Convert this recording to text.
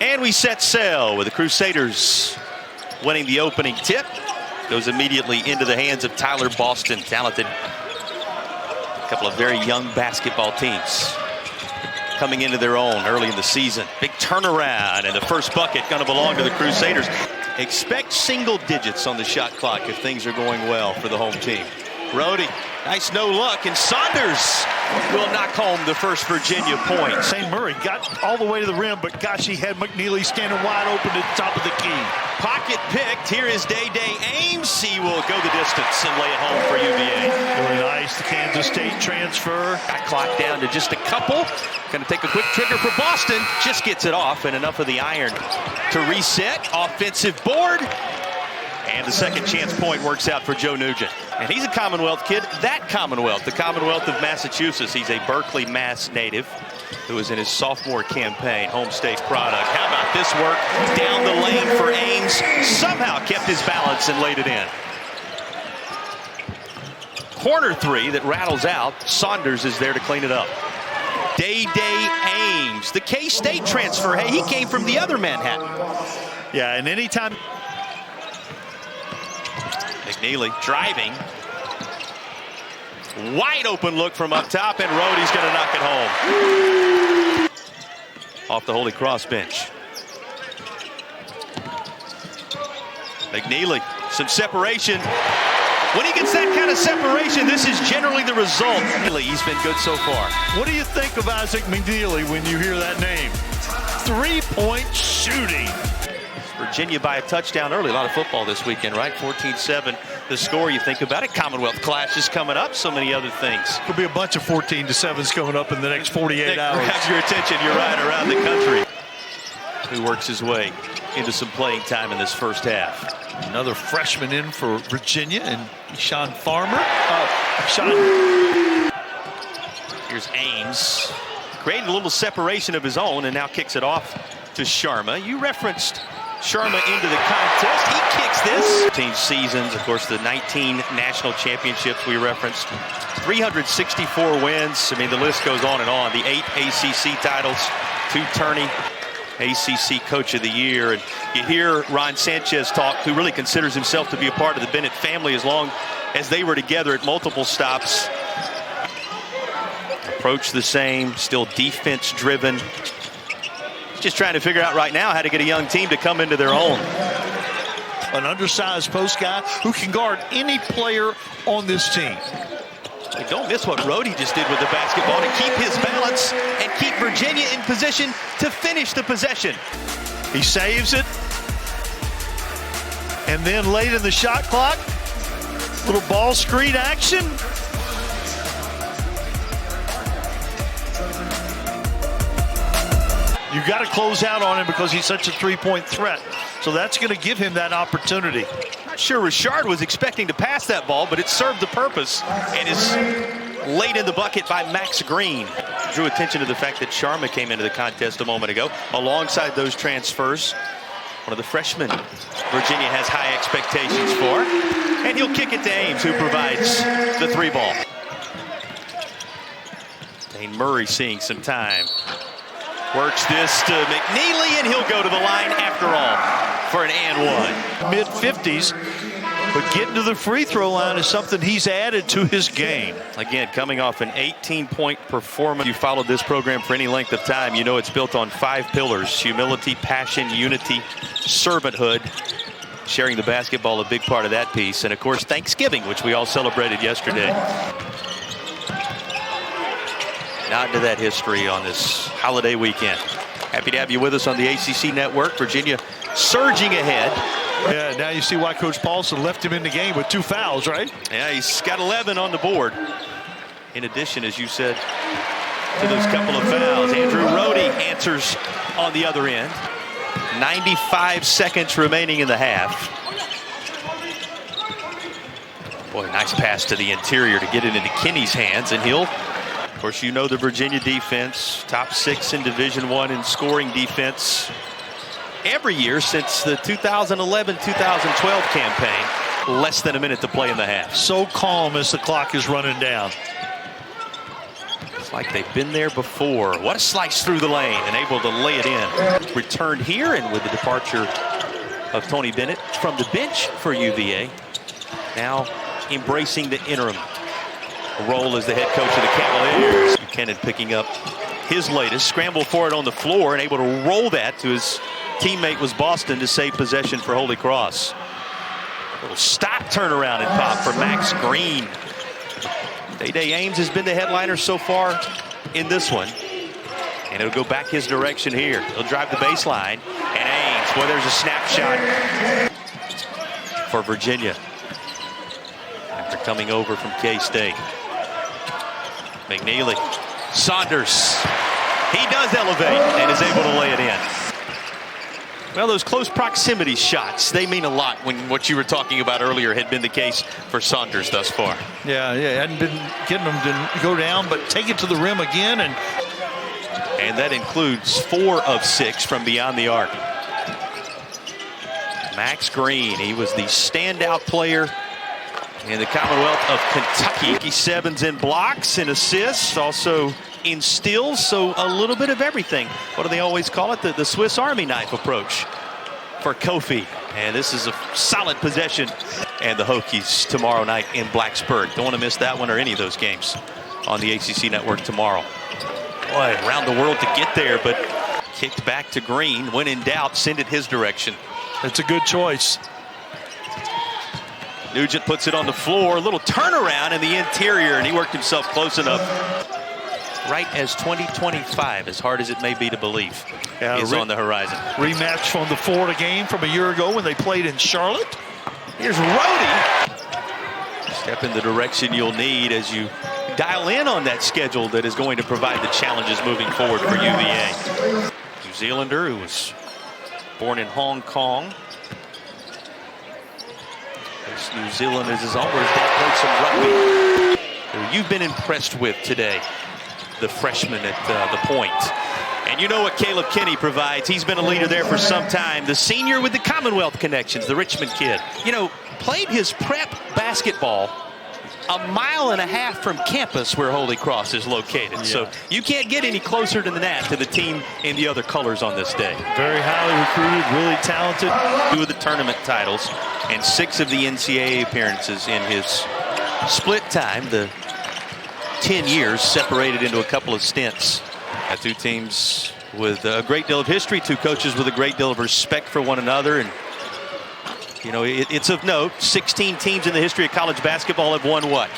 And we set sail with the Crusaders winning the opening tip. Goes immediately into the hands of Tyler Boston. Talented. A couple of very young basketball teams coming into their own early in the season. Big turnaround, and the first bucket going to belong to the Crusaders. Expect single digits on the shot clock if things are going well for the home team. Rohde, nice no luck, and Saunders will knock home the first Virginia point. St. Murray got all the way to the rim, but gosh, he had McKneely standing wide open at the top of the key. Pocket picked. Here is Dai Dai Ames. He will go the distance and lay it home for UVA. Really nice. The Kansas State transfer. Got clocked down to just a couple. Going to take a quick trigger for Boston. Just gets it off, and enough of the iron to reset. Offensive board. And the second chance point works out for Joe Nugent. And he's a Commonwealth kid. That Commonwealth, the Commonwealth of Massachusetts. He's a Berkeley, Mass native who was in his sophomore campaign, home state product. How about this work down the lane for Ames? Somehow kept his balance and laid it in. Corner three that rattles out. Saunders is there to clean it up. Dai Dai Ames, the K-State transfer. Hey, he came from the other Manhattan. Yeah, and anytime. McKneely driving. Wide open look from up top, and Rohde's going to knock it home. Off the Holy Cross bench. McKneely, some separation. When he gets that kind of separation, this is generally the result. He's been good so far. What do you think of Isaac McKneely when you hear that name? Three-point shooting. Virginia by a touchdown early. A lot of football this weekend, right? 14-7 the score. You think about it. Commonwealth Clash is coming up. So many other things. Could be a bunch of 14-7s coming up in the next 48 hours. Grabs your attention. You're right, around the country. Who works his way into some playing time in this first half. Another freshman in for Virginia, and Sean Farmer. Here's Ames. Creating a little separation of his own, and now kicks it off to Sharma. You referenced Sharma into the contest. He kicks this. 15 seasons, of course, the 19 national championships we referenced. 364 wins. I mean, the list goes on and on. The 8 ACC titles, 2 tourney. ACC Coach of the Year. And you hear Ron Sanchez talk, who really considers himself to be a part of the Bennett family as long as they were together at multiple stops. Approach the same, still defense driven. Just trying to figure out right now how to get a young team to come into their own. An undersized post guy who can guard any player on this team. But don't miss what Rohde just did with the basketball to keep his balance and keep Virginia in position to finish the possession. He saves it. And then late in the shot clock, little ball screen action. You got to close out on him because he's such a three-point threat. So that's going to give him that opportunity. Not sure Richard was expecting to pass that ball, but it served the purpose and is laid in the bucket by Max Green. Drew attention to the fact that Sharma came into the contest a moment ago alongside those transfers. One of the freshmen Virginia has high expectations for. And he'll kick it to Ames, who provides the 3-ball. Dane Murray seeing some time. Works this to McKneely, and he'll go to the line after all for an and one. Mid-50s, but getting to the free throw line is something he's added to his game. Again, coming off an 18-point performance. You followed this program for any length of time, you know it's built on 5 pillars: humility, passion, unity, servanthood. Sharing the basketball, a big part of that piece. And of course, Thanksgiving, which we all celebrated yesterday. Nod to that history on this holiday weekend. Happy to have you with us on the ACC network. Virginia surging ahead. Yeah, now you see why Coach Paulson left him in the game with 2 fouls, right? Yeah, he's got 11 on the board. In addition, as you said, to those couple of fouls. Andrew Rohde answers on the other end. 95 seconds remaining in the half. Boy, nice pass to the interior to get it into Kinney's hands, and he'll... Of course, you know the Virginia defense, top 6 in Division I in scoring defense every year since the 2011-2012 campaign. Less than a minute to play in the half. So calm as the clock is running down. Like they've been there before. What a slice through the lane and able to lay it in. Returned here, and with the departure of Tony Bennett from the bench for UVA, now embracing the interim role as the head coach of the Cavaliers. Buchanan picking up his latest, scramble for it on the floor and able to roll that to his teammate was Boston to save possession for Holy Cross. A little stop turnaround and pop for Max Green. Dai Dai Ames has been the headliner so far in this one. And it'll go back his direction here. He'll drive the baseline. And Ames, boy, there's a snapshot for Virginia after coming over from K-State. McKneely, Saunders. He does elevate and is able to lay it in. Well, those close proximity shots, they mean a lot when what you were talking about earlier had been the case for Saunders thus far. Yeah, hadn't been getting them to go down, but take it to the rim again. And that includes 4 of 6 from beyond the arc. Max Green, he was the standout player in the Commonwealth of Kentucky. 7s in blocks and assists, also in steals, so a little bit of everything. What do they always call it? The Swiss Army knife approach for Kofi. And this is a solid possession. And the Hokies tomorrow night in Blacksburg. Don't want to miss that one or any of those games on the ACC network tomorrow. Boy, around the world to get there, but kicked back to Green. When in doubt, send it his direction. That's a good choice. Nugent puts it on the floor. A little turnaround in the interior, and he worked himself close enough. Right as 2025, as hard as it may be to believe, is on the horizon. Rematch from the Florida game from a year ago when they played in Charlotte. Here's Rohde. Step in the direction you'll need as you dial in on that schedule that is going to provide the challenges moving forward for UVA. New Zealander who was born in Hong Kong. This New Zealand is his own. Where his dad played some rugby. Who you've been impressed with today, the freshman at the point. And you know what Caleb Kinney provides. He's been a leader there for some time. The senior with the Commonwealth connections, the Richmond kid. You know, played his prep basketball a 1.5 miles from campus where Holy Cross is located. Yeah. So you can't get any closer than that to the team in the other colors on this day. Very highly recruited, really talented. 2 of the tournament titles and 6 of the NCAA appearances in his split time. The 10 years separated into a couple of stints. 2 teams with a great deal of history, 2 coaches with a great deal of respect for one another. And you know, it's of note, 16 teams in the history of college basketball have won what?